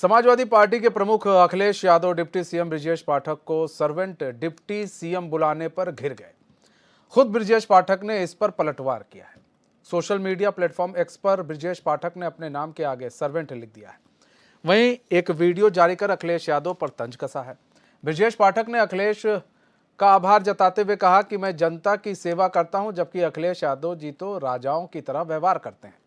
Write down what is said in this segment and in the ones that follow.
Samajwadi party के प्रमुख Akhilesh Yadav deputy CM Brajesh Pathak को सर्वेंट डिप्टी सीएम बुलाने पर घिर गए। खुद ब्रजेश पाठक ने इस पर पलटवार किया है। सोशल मीडिया प्लेटफॉर्म एक्स पर ब्रजेश पाठक ने अपने नाम के आगे सर्वेंट लिख दिया है। वहीं एक वीडियो जारी कर अखिलेश यादव पर तंज कसा है। ब्रजेश पाठक ने अखिलेश का आभार जताते हुए कहा कि मैं जनता की सेवा करता हूं, जबकि अखिलेश यादव जी तो राजाओं की तरह व्यवहार करते हैं।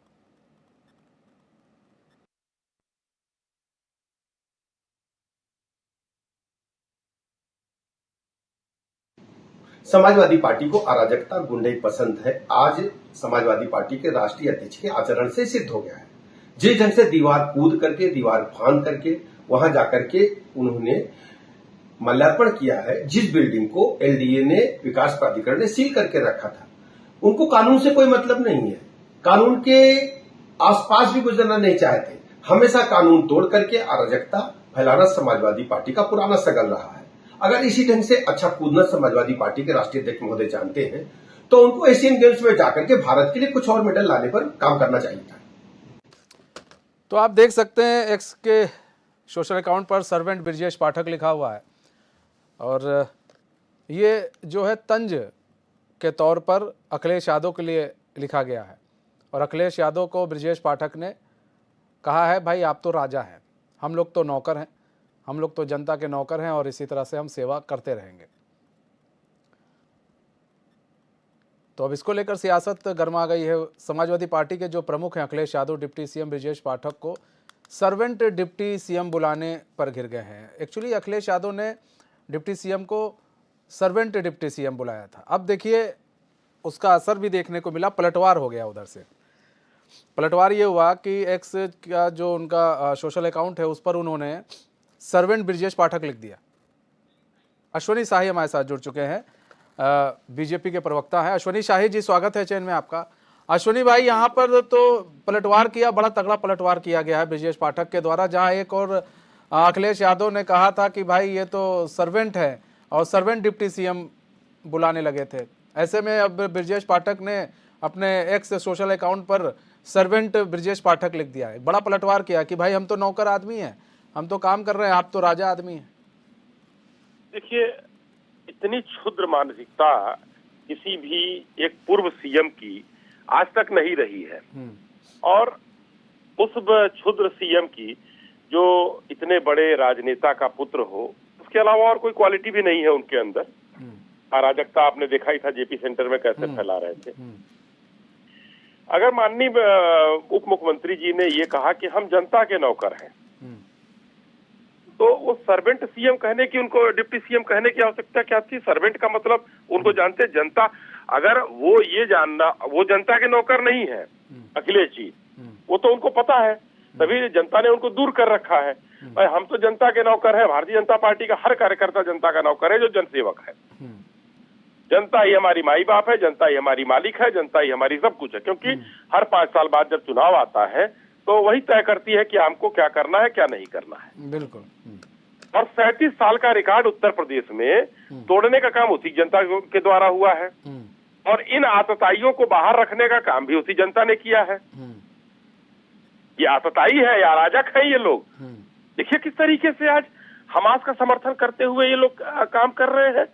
समाजवादी पार्टी को अराजकता गुंडई पसंद है। आज समाजवादी पार्टी के राष्ट्रीय अध्यक्ष के आचरण से सिद्ध हो गया है। जिस ढंग से दीवार कूद करके, दीवार फांद करके वहां जाकर के उन्होंने माल्यार्पण किया है, जिस बिल्डिंग को एलडीए ने, विकास प्राधिकरण ने सील करके रखा था, उनको कानून से कोई मतलब नहीं है। कानून के आसपास भी गुजरना नहीं चाहते। हमेशा कानून तोड़ करके अराजकता फैलाना समाजवादी पार्टी का पुराना सगल रहा है। अगर इसी ढंग से अच्छा कूदना समाजवादी पार्टी के राष्ट्रीय अध्यक्ष महोदय जानते हैं तो उनको एशियन गेम्स में जाकर के भारत के लिए कुछ और मेडल लाने पर काम करना चाहिए था। तो आप देख सकते हैं एक्स के सोशल अकाउंट पर सर्वेंट ब्रजेश पाठक लिखा हुआ है और ये जो है तंज के तौर पर अखिलेश यादव के लिए लिखा गया है। और अखिलेश यादव को ब्रजेश पाठक ने कहा है, भाई आप तो राजा हैं, हम लोग तो नौकर हैं, हम लोग तो जनता के नौकर हैं और इसी तरह से हम सेवा करते रहेंगे। तो अब इसको लेकर सियासत गर्मा गई है। समाजवादी पार्टी के जो प्रमुख हैं अखिलेश यादव डिप्टी सीएम ब्रजेश पाठक को सर्वेंट डिप्टी सीएम बुलाने पर घिर गए हैं। एक्चुअली अखिलेश यादव ने डिप्टी सीएम को सर्वेंट डिप्टी सीएम बुलाया था। अब देखिए उसका असर भी देखने को मिला, पलटवार हो गया। उधर से पलटवार ये हुआ कि एक्स का जो उनका सोशल अकाउंट है उस पर उन्होंने सर्वेंट ब्रजेश पाठक लिख दिया। अश्वनी शाही हमारे साथ जुड़ चुके हैं, बीजेपी के प्रवक्ता हैं। अश्वनी शाही जी, स्वागत है चैन में आपका। अश्वनी भाई, यहाँ पर तो पलटवार किया, बड़ा तगड़ा पलटवार किया गया है ब्रजेश पाठक के द्वारा, जहाँ एक और अखिलेश यादव ने कहा था कि भाई ये तो सर्वेंट है और सर्वेंट डिप्टी सीएम बुलाने लगे थे। ऐसे में अब ब्रजेश पाठक ने अपने एक्स सोशल अकाउंट पर सर्वेंट ब्रजेश पाठक लिख दिया है। बड़ा पलटवार किया कि भाई हम तो नौकर आदमी हैं, हम तो काम कर रहे हैं, आप तो राजा आदमी हैं। देखिए, इतनी क्षुद्र मानसिकता किसी भी एक पूर्व सीएम की आज तक नहीं रही है। और उस क्षुद्र सीएम की जो इतने बड़े राजनेता का पुत्र हो, उसके अलावा और कोई क्वालिटी भी नहीं है उनके अंदर। अराजकता आपने देखा ही था जेपी सेंटर में कैसे फैला रहे थे। अगर माननीय उप मुख्यमंत्री जी ने ये कहा कि हम जनता के नौकर हैं, तो वो सर्वेंट सीएम कहने की, उनको डिप्टी सीएम कहने की आवश्यकता क्या थी? सर्वेंट का मतलब उनको जानते जनता, अगर वो ये जानना वो जनता के नौकर नहीं है अखिलेश जी, वो तो उनको पता है, तभी जनता ने उनको दूर कर रखा है। भाई हम तो जनता के नौकर है, भारतीय जनता पार्टी का हर कार्यकर्ता जनता का नौकर है जो जनसेवक है। जनता ही हमारी माई बाप है, जनता ही हमारी मालिक है, जनता ही हमारी सब कुछ है। क्योंकि हर 5 साल बाद जब चुनाव आता है तो वही तय करती है कि हमको क्या करना है, क्या नहीं करना है। बिल्कुल। और 37 साल का रिकॉर्ड उत्तर प्रदेश में तोड़ने का काम उसी जनता के द्वारा हुआ है और इन आतताइयों को बाहर रखने का काम भी उसी जनता ने किया है। ये आतताई है या अराजक है ये लोग। देखिए किस तरीके से आज हमास का समर्थन करते हुए ये लोग काम कर रहे हैं।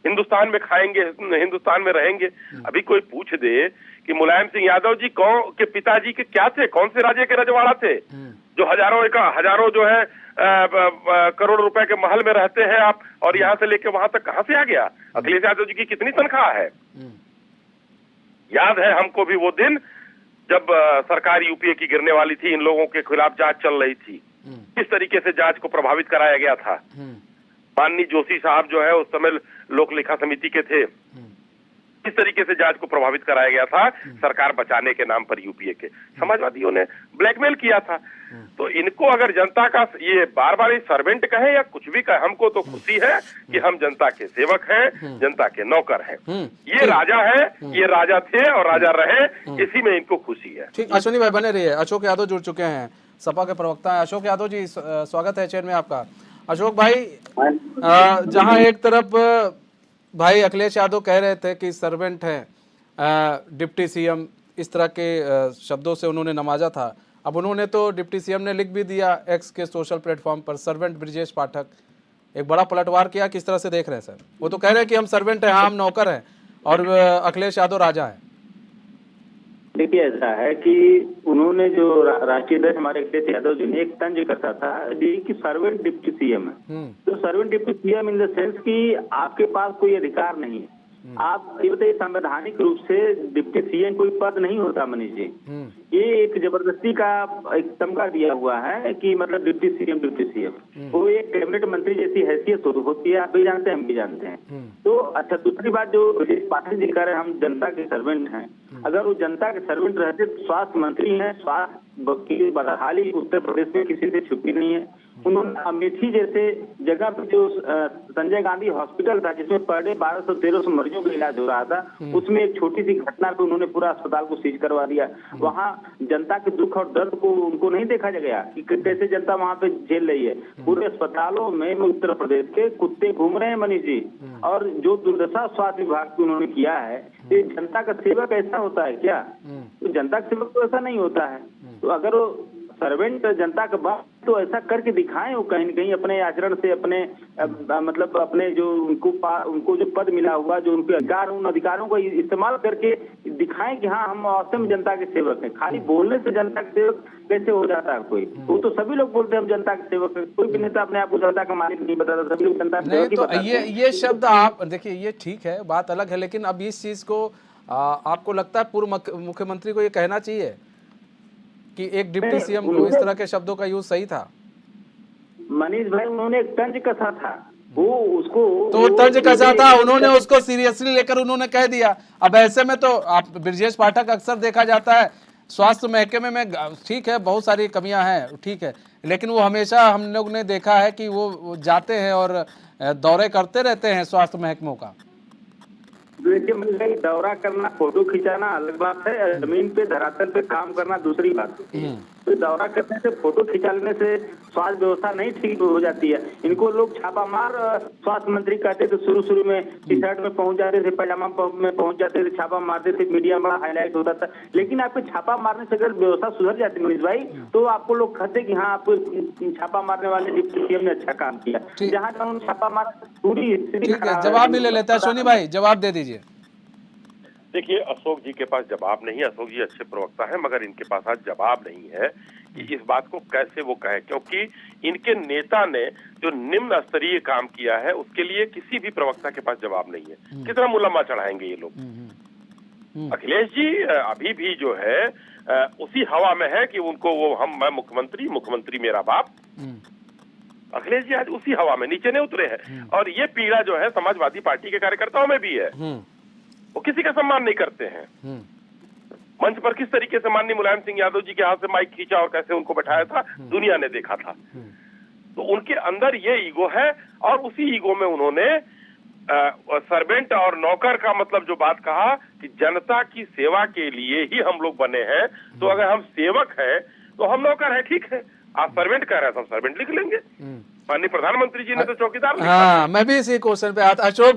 हिंदुस्तान में खाएंगे, हिंदुस्तान में रहेंगे। अभी कोई पूछ दे कि मुलायम सिंह यादव जी कौन के पिताजी के क्या थे, कौन से राजे के रजवाड़ा थे, जो हजारों जो है करोड़ रुपए के महल में रहते हैं आप, और यहाँ से लेके वहां तक कहां से आ गया? अखिलेश यादव जी की कितनी तनख्वाह है? याद है हमको भी वो दिन जब सरकार यूपीए की गिरने वाली थी, इन लोगों के खिलाफ जांच चल रही थी, किस तरीके से जांच को प्रभावित कराया गया था। माननीय जोशी साहब जो है उस समय लोक लेखा समिति के थे, किस तरीके से जांच को प्रभावित कराया गया था सरकार बचाने के नाम पर यूपीए के। समाजवादियों ने ब्लैकमेल किया था। तो इनको अगर जनता का ये बार बार सर्वेंट कहे या कुछ भी कहे, हमको तो खुशी है कि हम जनता के सेवक हैं, जनता के नौकर हैं। ये राजा है, ये राजा थे और राजा रहे, इसी में इनको खुशी है। ठीक, अश्वनी भाई बने रहिए। अशोक यादव जुड़ चुके हैं, सपा के प्रवक्ता हैं। अशोक यादव जी, स्वागत है चैन में आपका। अशोक भाई, जहां एक तरफ भाई अखिलेश यादव कह रहे थे कि सर्वेंट हैं डिप्टी सीएम, इस तरह के शब्दों से उन्होंने नवाजा था, अब उन्होंने तो डिप्टी सीएम ने लिख भी दिया एक्स के सोशल प्लेटफॉर्म पर, सर्वेंट ब्रिजेश पाठक, एक बड़ा पलटवार किया। किस तरह से देख रहे हैं सर? वो तो कह रहे हैं कि हम सर्वेंट हैं, हाँ हम नौकर हैं, और अखिलेश यादव राजा है। देखिए, ऐसा है कि उन्होंने जो राष्ट्रीय अध्यक्ष हमारे अखिलेश यादव जी ने एक तंज कसा था जी कि सर्वेंट डिप्टी सीएम है। तो servant deputy CM in the sense कि आपके पास कोई अधिकार नहीं है। आप ये बताइए, संवैधानिक रूप से डिप्टी सीएम कोई पद नहीं होता मनीष जी। ये एक जबरदस्ती का एक तमगा दिया हुआ है कि मतलब डिप्टी सीएम वो एक कैबिनेट मंत्री जैसी हैसियत होती है। आप भी जानते हैं, हम भी जानते हैं। तो अच्छा, दूसरी बात जो ब्रिजेश पाठक जी कह रहे हैं हम जनता के सर्वेंट हैं, अगर वो जनता के सर्वेंट रहते तो स्वास्थ्य मंत्री हैं, स्वास्थ्य की बदहाली उत्तर प्रदेश में किसी से छुपी नहीं है। उन्होंने अमेठी जैसे जगह पे जो संजय गांधी हॉस्पिटल था जिसमें पर डे 1200-1300 मरीजों का इलाज हो रहा था, उसमें एक छोटी सी घटना पे उन्होंने पूरा अस्पताल को सीज करवा दिया। वहाँ जनता के दुख और दर्द को उनको नहीं देखा गया कि कैसे जनता वहाँ पे झेल रही है। पूरे अस्पतालों में उत्तर प्रदेश के कुत्ते घूम रहे हैं मनीष जी, और जो दुर्दशा स्वास्थ्य विभाग की उन्होंने किया है, ये जनता का सेवक ऐसा होता है क्या? तो जनता का सेवक तो ऐसा नहीं होता है। तो अगर वो सर्वेंट जनता का बात तो ऐसा करके दिखाएं, वो कहीं न कहीं अपने आचरण से, अपने मतलब अपने जो उनको जो पद मिला हुआ, जो उनके अधिकार, उन अधिकारों को इस्तेमाल करके दिखाएं कि हाँ हम वास्तव में जनता के सेवक हैं। खाली बोलने से जनता के सेवक कैसे हो जाता है कोई? वो तो सभी लोग बोलते हैं हम जनता के सेवक हैं, कोई भी नेता अपने आप को जनता का मालिक नहीं बताता, सभी लोग जनता के सेवक ही बताते हैं। ये शब्द आप देखिए, ये ठीक है, बात अलग है, लेकिन अब इस चीज को आपको लगता है पूर्व मुख्यमंत्री को ये कहना चाहिए कि एक डिप्टी सीएम को इस तरह के शब्दों का यूज सही था? मनीष भाई, उन्होंने एक तंज कसा था, वो उसको तो तंज कसा था, उन्होंने उसको सीरियसली लेकर उन्होंने कह दिया। अब ऐसे में तो आप ब्रिजेश पाठक अक्सर देखा जाता है स्वास्थ्य महकमे में, ठीक है बहुत सारी कमियां हैं, ठीक है, लेकिन वो हमेशा हम लोग ने देखा है कि वो जाते हैं और दौरे करते रहते हैं स्वास्थ्य महकमों का। देखिए, दौरा करना, फोटो खिंचाना अलग बात है, जमीन पे धरातल पे काम करना दूसरी बात है। तो दौरा करने से, फोटो खिंचा लेने से स्वास्थ्य व्यवस्था नहीं ठीक हो जाती है। इनको लोग छापामार स्वास्थ्य मंत्री कहते थे शुरू में, टी शर्ट में पहुंच जाते थे, पैजामा में पहुंच जाते थे, छापा मारते थे, मीडिया में बड़ा हाईलाइट होता था। लेकिन आपके छापा मारने से अगर व्यवस्था सुधर जाती मनीष भाई, तो आपको लोग कहते कि हाँ आप छापा मारने वाले डिप्टी सीएम ने अच्छा काम किया। जहाँ जहाँ छापा मारा पूरी स्थिति, जवाब भी ले लेता है। सोनी भाई जवाब दे दीजिए। देखिए, अशोक जी के पास जवाब नहीं है, अशोक जी अच्छे प्रवक्ता हैं, मगर इनके पास आज जवाब नहीं है कि इस बात को कैसे वो कहे, क्योंकि इनके नेता ने जो निम्न स्तरीय काम किया है उसके लिए किसी भी प्रवक्ता के पास जवाब नहीं है। कितना मुलम्मा चढ़ाएंगे ये लोग? अखिलेश जी अभी भी जो है उसी हवा में है कि उनको वो मैं मुख्यमंत्री मेरा बाप। अखिलेश जी आज उसी हवा में, नीचे नहीं उतरे हैं। और ये पीड़ा जो है समाजवादी पार्टी के कार्यकर्ताओं में भी है, वो किसी का सम्मान नहीं करते हैं। मंच पर किस तरीके से माननीय मुलायम सिंह यादव जी के हाथ से माइक खींचा और कैसे उनको बैठाया था, दुनिया ने देखा था। तो उनके अंदर ये ईगो है, और उसी ईगो में उन्होंने सर्वेंट और नौकर का मतलब जो बात कहा कि जनता की सेवा के लिए ही हम लोग बने हैं, तो अगर हम सेवक हैं तो हम नौकर हैं, ठीक है। आप सर्वेंट कह रहे हैं तो हम सर्वेंट लिख लेंगे। माननीय प्रधानमंत्री जी ने तो चौकीदार लिखा। हाँ, मैं भी इसी क्वेश्चन पे आता। अशोक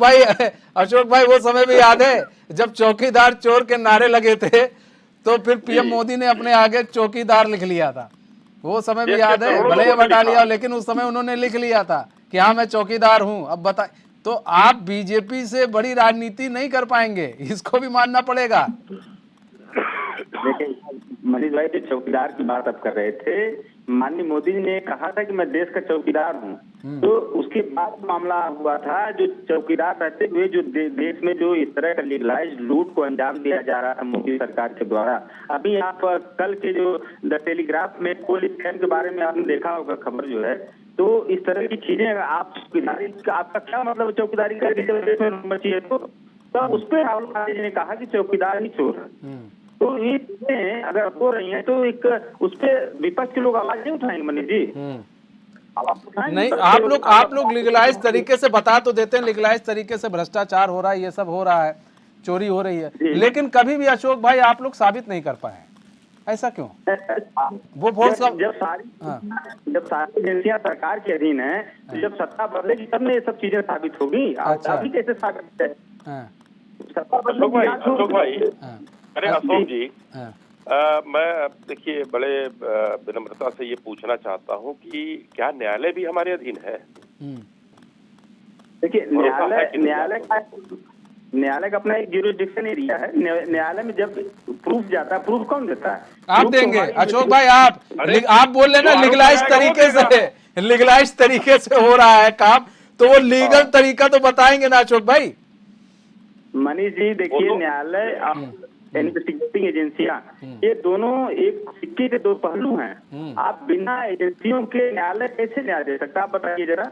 भाई वो समय भी याद है जब चौकीदार चोर के नारे लगे थे, तो फिर पीएम मोदी ने अपने आगे चौकीदार लिख लिया था। वो समय भी याद है, भले ही हटा लिया, लेकिन उस समय उन्होंने लिख लिया था कि हाँ मैं चौकीदार हूं। अब बता, तो आप बीजेपी से बड़ी राजनीति नहीं कर पाएंगे, इसको भी मानना पड़ेगा। देखिए मनीष भाई, जो चौकीदार की बात आप कर रहे थे, माननीय मोदी ने कहा था कि मैं देश का चौकीदार हूँ, तो उसके बाद मामला हुआ था जो चौकीदार रहते हुए जो देश में जो इस तरह का लीगलाइज्ड लूट को अंजाम दिया जा रहा था मोदी सरकार के द्वारा। अभी आप कल के जो द टेलीग्राफ में कोल स्कैम के बारे में आपने देखा होगा खबर जो है, तो इस तरह की चीजें आप चौकीदारी, आपका क्या मतलब चौकीदारी का देश में बची है? तो उस पर राहुल गांधी जी ने कहा कि चौकीदार ही चोर है। तो ये चीजें अगर हो रही हैं तो एक उस पर विपक्ष के लोग आवाज नहीं उठाएंगे मनीष जी? नहीं, आप लोग लीगलाइज तरीके से बता तो देते हैं, लीगलाइज तरीके से भ्रष्टाचार हो रहा है, ये सब हो रहा है, चोरी हो रही है, लेकिन कभी भी अशोक भाई आप लोग साबित नहीं कर पाए। ऐसा क्यों? वो फोर्स जब सारी एजेंसियां सरकार के अधीन है, तो जब सत्ता बदलेगी तब ये सब चीजें साबित होगी। अभी कैसे साबित है? अशोक भाई, अरे अशोक जी, मैं देखिए बड़े विनम्रता से ये पूछना चाहता हूँ कि क्या न्यायालय भी हमारे अधीन है? देखिए, न्यायालय का अपना एक ज्यूरिसडिक्शन एरिया है। न्यायालय में जब प्रूफ जाता है, प्रूफ कौन देता है? आप देंगे अशोक भाई, आप बोल रहे ना लीगलाइज तरीके से हो रहा है काम, तो वो लीगल तरीका तो बताएंगे ना अशोक भाई। मनीष जी देखिए, न्यायालय इन्वेस्टिगेटिंग एजेंसियां, ये दोनों एक सिक्के के दो पहलू हैं। आप बिना एजेंसियों के न्यायालय कैसे न्याय दे सकता, आप बताइए जरा।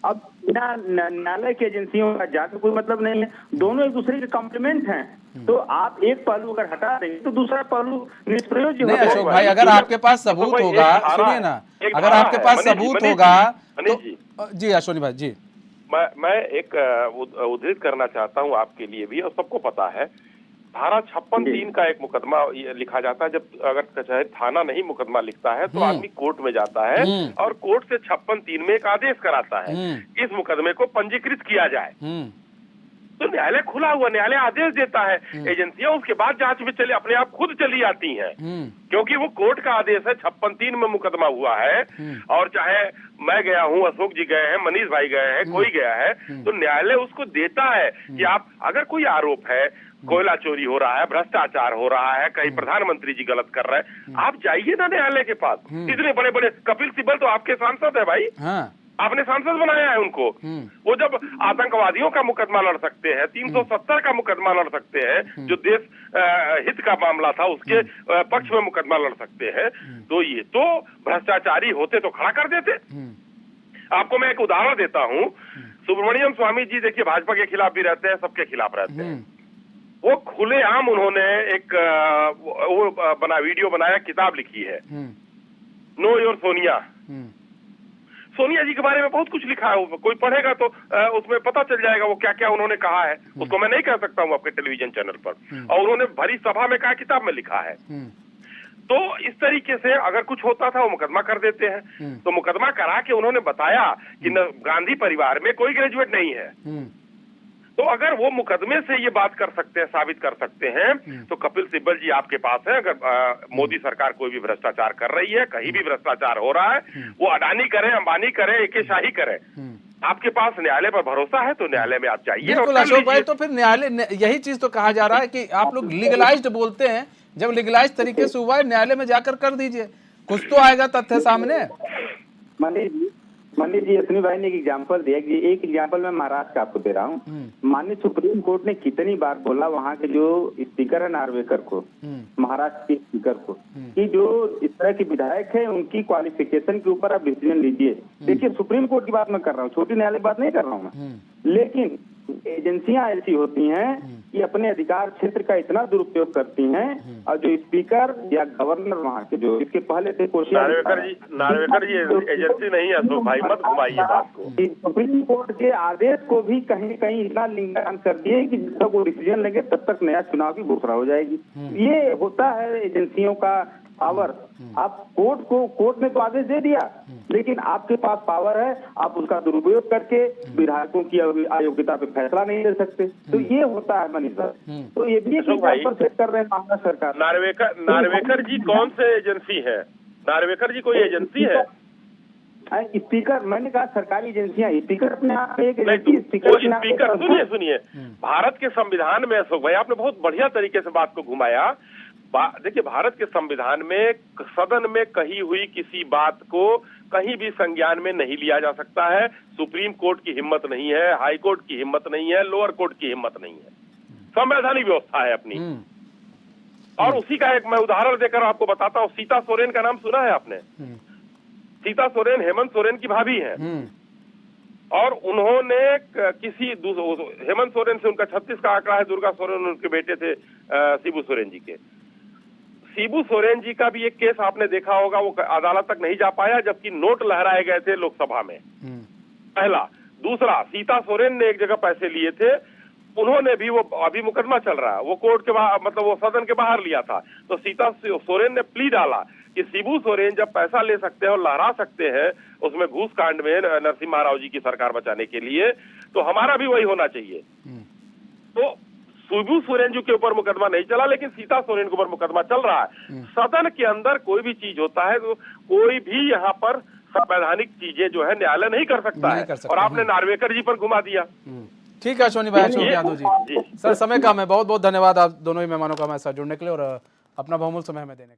अब बिना न्यायालय की एजेंसियों का जाकर कोई मतलब नहीं है, दोनों एक दूसरे के कॉम्प्लीमेंट हैं। तो आप एक पहलू अगर हटा देंगे तो दूसरा पहलू निष्प्रयोज्य हो नहीं अशोक भाई, अगर आपके पास सबूत होगा, सुनिए ना, अगर आपके पास सबूत होगा तो जी अश्विनी भाई जी, मैं एक उद्धृत करना चाहता हूं आपके लिए भी, और सबको पता है। धारा 56(3) का एक मुकदमा लिखा जाता है। जब अगर कचहरी थाना नहीं मुकदमा लिखता है तो आदमी कोर्ट में जाता है और कोर्ट से 56(3) में एक आदेश कराता है इस मुकदमे को पंजीकृत किया जाए। तो न्यायालय खुला हुआ, न्यायालय आदेश देता है, एजेंसियां उसके बाद जांच में चले अपने आप खुद चली आती हैं, क्योंकि वो कोर्ट का आदेश है। 56(3) में मुकदमा हुआ है, और चाहे मैं गया हूं, अशोक जी गए हैं, मनीष भाई गए हैं, कोई गया है, तो न्यायालय उसको देता है कि आप अगर कोई आरोप है, कोयला चोरी हो रहा है, भ्रष्टाचार हो रहा है, कहीं प्रधानमंत्री जी गलत कर रहे हैं, आप जाइए ना न्यायालय के पास। इतने बड़े बड़े कपिल सिब्बल तो आपके सांसद है भाई, आपने सांसद बनाया है उनको। वो जब आतंकवादियों का मुकदमा लड़ सकते हैं, 370 का मुकदमा लड़ सकते हैं, जो देश हित का मामला था उसके पक्ष में मुकदमा लड़ सकते हैं, तो ये तो भ्रष्टाचारी होते तो खड़ा कर देते। आपको मैं एक उदाहरण देता हूँ। सुब्रमण्यम स्वामी जी देखिए भाजपा के खिलाफ भी रहते हैं, सबके खिलाफ रहते हैं। वो खुलेआम उन्होंने एक वीडियो बनाया, किताब लिखी है, नो योर सोनिया। सोनिया जी के बारे में बहुत कुछ लिखा है, कोई पढ़ेगा तो उसमें पता चल जाएगा वो क्या क्या उन्होंने कहा है। उसको मैं नहीं कह सकता हूँ आपके टेलीविजन चैनल पर, और उन्होंने भरी सभा में कहा, किताब में लिखा है। तो इस तरीके से अगर कुछ होता था वो मुकदमा कर देते हैं। तो मुकदमा करा के उन्होंने बताया कि गांधी परिवार में कोई ग्रेजुएट नहीं है। तो अगर वो मुकदमे से ये बात कर सकते हैं, साबित कर सकते हैं, तो कपिल सिब्बल जी आपके पास है। अगर मोदी सरकार कोई भी भ्रष्टाचार कर रही है, कहीं भी भ्रष्टाचार हो रहा है, वो अडानी करे, अंबानी करे, एके शाही करे, आपके पास न्यायालय पर भरोसा है तो न्यायालय में आप जाइए। बिल्कुल अशोक भाई, तो फिर न्यायालय, यही चीज तो कहा जा रहा है कि आप लोग लीगलाइज्ड बोलते हैं, जब लीगलाइज तरीके से हुआ है न्यायालय में जाकर कर दीजिए, कुछ तो आएगा तथ्य सामने। मनीष जी, अश्विनी भाई ने एक एग्जाम्पल दिया कि एक एग्जाम्पल मैं महाराष्ट्र का आपको दे रहा हूँ। माननीय सुप्रीम कोर्ट ने कितनी बार बोला वहाँ के जो स्पीकर है नार्वेकर को, महाराष्ट्र के स्पीकर को, कि जो इस तरह के विधायक है उनकी क्वालिफिकेशन के ऊपर आप डिसीजन लीजिए। देखिए, सुप्रीम कोर्ट की बात मैं कर रहा हूँ, छोटी न्यायालय की बात नहीं कर रहा हूँ मैं। लेकिन एजेंसियां ऐसी होती हैं कि अपने अधिकार क्षेत्र का इतना दुरुपयोग करती हैं, और जो स्पीकर या गवर्नर वहाँ के जो इसके पहले थे नार्वेकर जी एजेंसी नहीं है अशोक भाई, मत घुमाइए बात को। सुप्रीम कोर्ट के आदेश को भी कहीं कहीं इतना लिंगान कर दिए कि जब तक वो डिसीजन लेंगे तब तक नया चुनाव की घोषणा हो जाएगी। ये होता है एजेंसियों का पावर। आप कोर्ट ने तो आदेश दे दिया, लेकिन आपके पास पावर है, आप उसका दुरुपयोग करके विधायकों की अयोग्यता पे फैसला नहीं ले सकते। तो ये होता है मनीष सर। तो ये भी सेट कर रहे हैं महाराष्ट्र सरकार। नार्वेकर जी कौन से एजेंसी है? नार्वेकर जी कोई एजेंसी है? स्पीकर, मैंने कहा सरकारी एजेंसियां, स्पीकर अपने आप में एक एजेंसी, स्पीकर सुनिए, भारत के संविधान में अशोक भाई आपने बहुत बढ़िया तरीके से बात को घुमाया। देखिए, भारत के संविधान में सदन में कही हुई किसी बात को कहीं भी संज्ञान में नहीं लिया जा सकता है। सुप्रीम कोर्ट की हिम्मत नहीं है, हाई कोर्ट की हिम्मत नहीं है, लोअर कोर्ट की हिम्मत नहीं है। संवैधानिक व्यवस्था है अपनी। और उसी का एक मैं उदाहरण देकर आपको बताता हूँ। सीता सोरेन का नाम सुना है आपने? सीता सोरेन हेमंत सोरेन की भाभी है, और उन्होंने हेमंत सोरेन से उनका 36 का आंकड़ा है, दुर्गा सोरेन उनके बेटे थे शिबू सोरेन जी के। शिबू सोरेन जी का भी एक केस आपने देखा होगा, वो अदालत तक नहीं जा पाया, जबकि नोट लहराए गए थे लोकसभा में। पहला। दूसरा, सीता सोरेन ने एक जगह पैसे लिए थे, उन्होंने भी, वो अभी मुकदमा चल रहा है, वो कोर्ट के बाहर, मतलब वो सदन के बाहर लिया था। तो सीता सोरेन ने प्ली डाला कि शिबू सोरेन जब पैसा ले सकते हैं और लहरा सकते हैं उसमें घूस कांड में नरसिम्हा राव जी की सरकार बचाने के लिए, तो हमारा भी वही होना चाहिए। तो शिबू सोरेन जी के ऊपर मुकदमा नहीं चला, लेकिन सीता सोरेन के ऊपर मुकदमा चल रहा है। सदन के अंदर कोई भी चीज होता है तो कोई भी यहाँ पर संवैधानिक चीजें जो है न्यायालय नहीं कर सकता है, और आपने नार्वेकर जी पर घुमा दिया। ठीक है अश्वनी भाई, अशोक यादव जी, जी। सर समय कम है, बहुत बहुत धन्यवाद आप दोनों ही मेहमानों का हमारे साथ जुड़ने के लिए और अपना बहुमूल्य समय हमें देने के लिए।